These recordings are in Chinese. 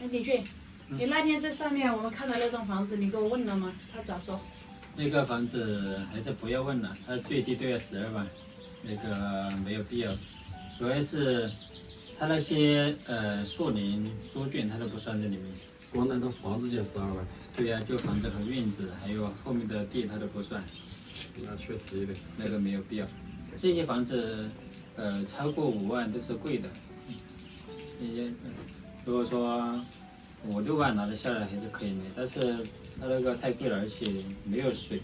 李俊，你那天在上面我们看到那栋房子，你给我问了吗？他咋说？那个房子还是不要问了，它最低都要12万，那个没有必要。主要是它那些树林、猪圈它都不算在里面。光那栋房子就12万。对呀、就房子和院子，还有后面的地它都不算。那确实有点。那个没有必要。这些房子，超过5万都是贵的。这些，如果说5、6万拿得下来还是可以买，但是它那个太贵了，而且没有水。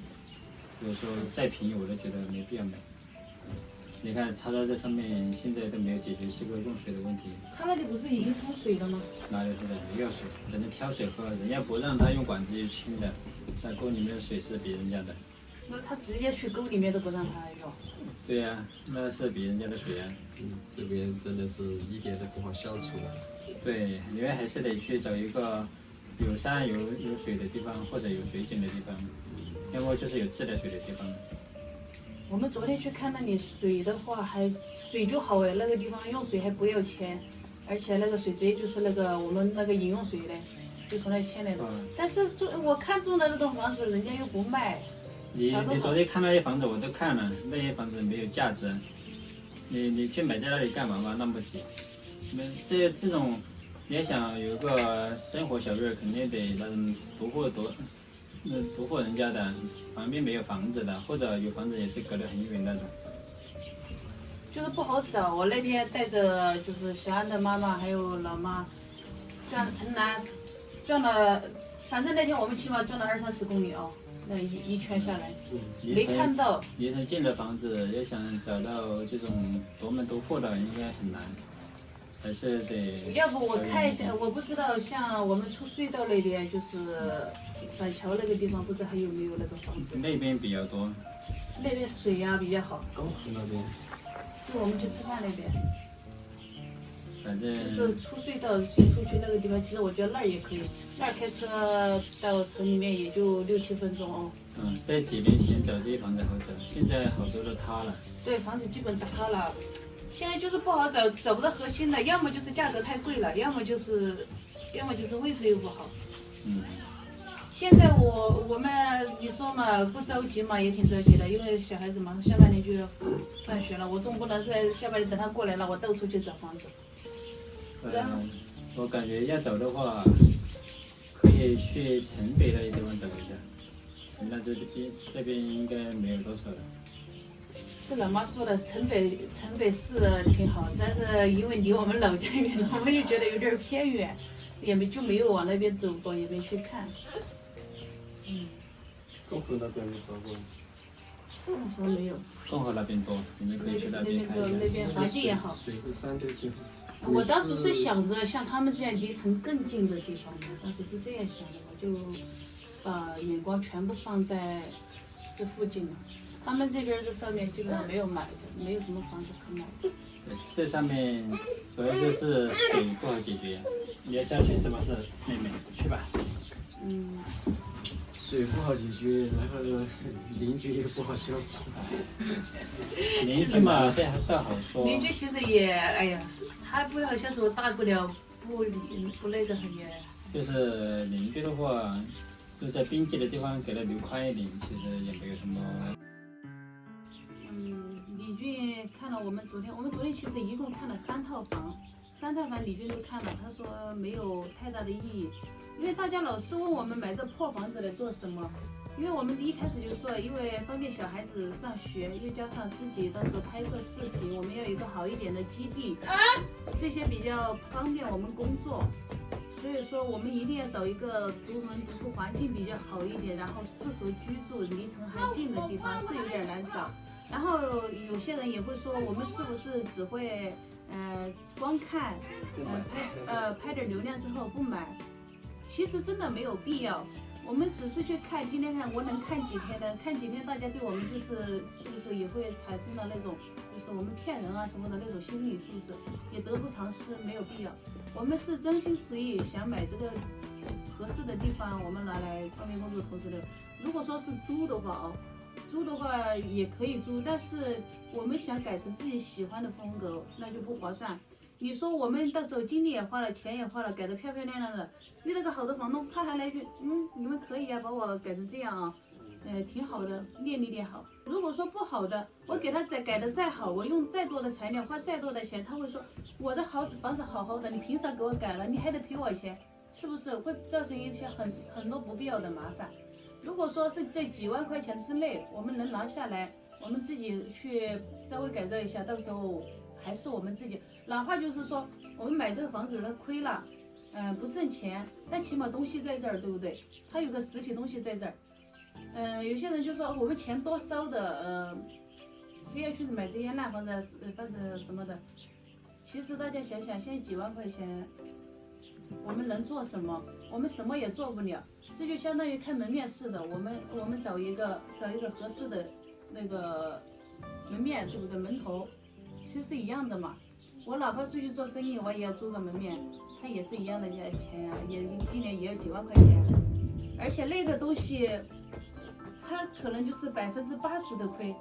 如果说再便宜，我都觉得没必要买。你看插在这上面，现在都没有解决这个用水的问题。他那里不是已经通水了吗？哪里现在没有水，只能挑水喝，人家不让他用管子去清的，那沟里面的水是别人家的。那他直接去沟里面都不让他用。对呀、那是别人家的水啊。这边真的是一点都不好相处了。对，你们还是得去找一个有山有水的地方，或者有水井的地方，要么就是有自来水的地方。我们昨天去看那里水的话，还水就好哎，那个地方用水还不要钱，而且那个水直接就是那个我们那个饮用水嘞，就从那牵来的。但是我看中的那栋房子，人家又不卖。你昨天看那些房子我都看了，那些房子没有价值。你去买在那里干嘛嘛？那么挤。这种，你要想有个生活小院，肯定得那种独户人家的，旁边没有房子的，或者有房子也是隔得很远那种。就是不好找。我那天带着就是小安的妈妈还有老妈，转了城南，转了，反正那天我们起码转了20-30公里哦，那一圈下来，没看到。离城近的房子，要想找到这种独门独户的，应该很难，还是得。要不我看一下，我不知道像我们出隧道那边，就是板桥那个地方，不知道还有没有那种房子。那边比较多。那边水呀、比较好。高湖那边。就我们去吃饭那边。反正。就是出隧道去出去那个地方，其实我觉得那儿也可以，那儿开车到城里面也就6-7分钟哦。在几年前找这些房子好找，现在好多都塌了。对，房子基本塌了。现在就是不好找，找不到核心的，要么就是价格太贵了，要么就是位置又不好。现在我们你说嘛不着急嘛，也挺着急的，因为小孩子马上下半年就要上学了，我总不能在下半年等他过来了，我到处去找房子。我感觉要找的话，可以去城北那些地方找一下，城南这边应该没有多少的。是老妈说的，城北市的挺好，但是因为离我们老家远了，我们又觉得有点偏远，就没有往那边走过，也没去看。综合那边没找过。我说没有。综合那边多，你们可以去那边看一下。那边环境也好。水和山都挺好。我当时是想着像他们这样离城更近的地方的，当时是这样想的，我就把眼光全部放在这附近了。他们这边这上面基本上没有买的，没有什么房子可买。对，这上面主要就是水不好解决。你要下去是不是，妹妹？去吧。水不好解决，然后邻居也不好相处。邻居嘛，倒好说。邻居其实也，哎呀，他不好相处，大不了不那个很也。就是邻居的话，就在边界的地方给他留宽一点，其实也没有什么。李俊看了我们昨天其实一共看了3套房李俊都看了，他说没有太大的意义。因为大家老是问我们买这破房子来做什么，因为我们一开始就说，因为方便小孩子上学，又加上自己到时候拍摄视频，我们要有一个好一点的基地，这些比较方便我们工作，所以说我们一定要找一个独门独户，环境比较好一点，然后适合居住、离城还近的地方，是有点难找。然后有些人也会说，我们是不是只会光看，拍点流量之后不买？其实真的没有必要，我们只是去看，天天看，我能看几天呢？看几天，大家对我们是不是也会产生了那种，就是我们骗人啊什么的那种心理，是不是？也得不偿失，没有必要。我们是真心实意想买这个合适的地方，我们拿来方便工作投资的。如果说是租的话租的话也可以租，但是我们想改成自己喜欢的风格，那就不划算。你说我们到时候精力也花了，钱也花了，改得漂漂亮亮的，遇到个好的房东，他还来句，你们可以啊，把我改成这样啊，挺好的，练一练好。如果说不好的，我给他再改的再好，我用再多的材料，花再多的钱，他会说我的房子好好的，你凭啥给我改了？你还得赔我钱，是不是会造成一些很多不必要的麻烦？如果说是这几万块钱之内，我们能拿下来，我们自己去稍微改造一下，到时候还是我们自己，哪怕就是说我们买这个房子它亏了，不挣钱，但起码东西在这儿，对不对？它有个实体东西在这儿。有些人就说我们钱多烧的，非要去买这些烂房子什么的。其实大家想想，现在几万块钱，我们能做什么？我们什么也做不了。这就相当于开门面似的，我们找一个合适的那个门面，对不对？门头，其实是一样的嘛。我哪怕出去做生意，我也要租个门面，它也是一样的钱呀，也一年也有几万块钱。而且那个东西，它可能就是80%的亏，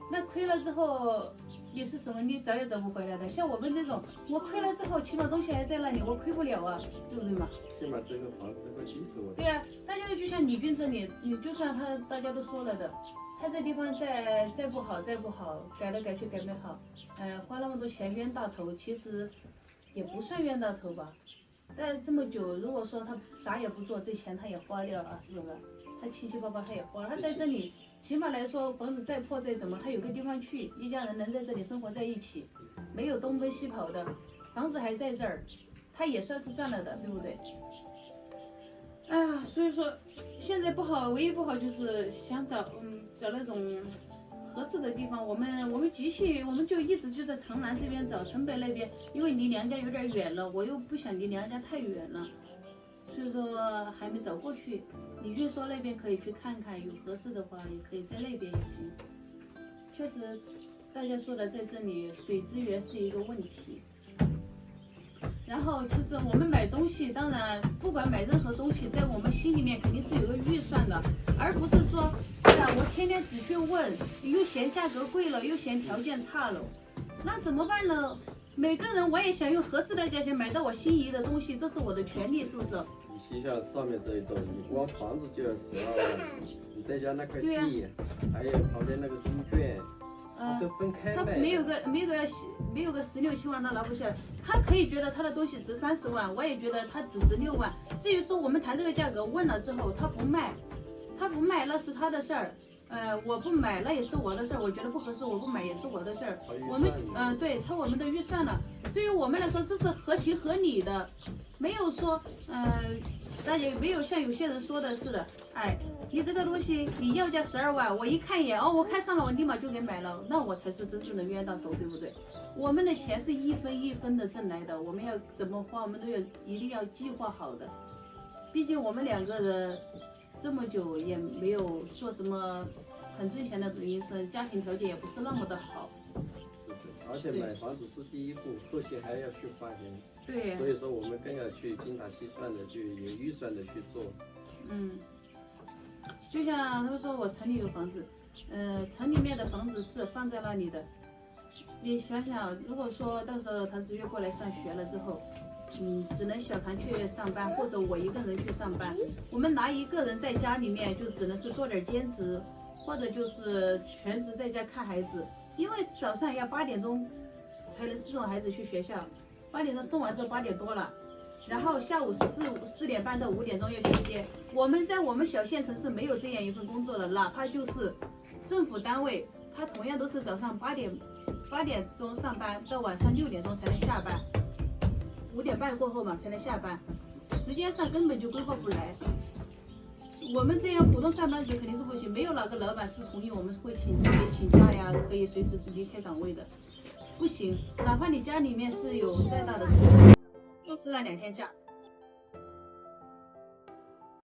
那亏了之后你是什么？你找也找不回来的。像我们这种，我亏了之后，起码东西还在那里，我亏不了啊，对不对嘛？起码这个房子会逼死我。对啊，大家就像李军这里，你就算大家都说了的，他这地方再不好，改来改去改没好，花那么多钱冤大头，其实也不算冤大头吧。但这么久，如果说他啥也不做，这钱他也花掉了，是不是？他七七八八他也花了，他在这里。起码来说，房子再破再怎么，他有个地方去，一家人能在这里生活在一起，没有东奔西跑的，房子还在这儿，他也算是赚了的，对不对？哎呀，所以说现在不好，唯一不好就是想找那种合适的地方。我们集气，我们就一直就在城南这边找，城北那边，因为离娘家有点远了，我又不想离娘家太远了。所以说还没找过去，李俊说那边可以去看看，有合适的话也可以在那边也行。确实，大家说的在这里水资源是一个问题。然后其实我们买东西，当然不管买任何东西，在我们心里面肯定是有个预算的，而不是说，我天天只去问，又嫌价格贵了，又嫌条件差了，那怎么办呢？每个人我也想用合适的价钱买到我心仪的东西，这是我的权利，是不是？你像上面这一栋，你光房子就要12万，你再加那块地，还有旁边那个猪圈，都分开卖。他没有个16、17万他拿不下来，他可以觉得他的东西值30万，我也觉得他只值6万。至于说我们谈这个价格问了之后他不卖那是他的事儿。我不买那也是我的事儿，我觉得不合适我不买也是我的事儿。我们对超我们的预算了，对于我们来说这是合情合理的，没有说大家没有像有些人说的似的，你这个东西你要价12万，我一看一眼我看上了我立马就给买了，那我才是真正的冤大头，对不对？我们的钱是一分一分的挣来的，我们要怎么花我们都一定要计划好的，毕竟我们2个人这么久也没有做什么很挣钱的营生，家庭条件也不是那么的好。而且买房子是第一步，后期还要去花钱。对。所以说我们更要去精打细算的，去有预算的去做。就像他说我城里有房子，城里面的房子是放在那里的。你想想，如果说到时候他直接过来上学了之后，只能小唐去上班，或者我一个人去上班。我们拿一个人在家里面，就只能是做点兼职，或者就是全职在家看孩子。因为早上要8点钟才能送孩子去学校，8点钟送完之后8点多了，然后下午4点半到5点钟要去接。我们在我们小县城是没有这样一份工作的，哪怕就是政府单位，他同样都是早上8点钟上班，到晚上6点钟才能下班，5点半过后嘛才能下班，时间上根本就规划不来。我们这样普通上班族肯定是不行，没有哪个老板是同意我们会请假呀，可以随时离开岗位的，不行。哪怕你家里面是有再大的事情，就是那2天假。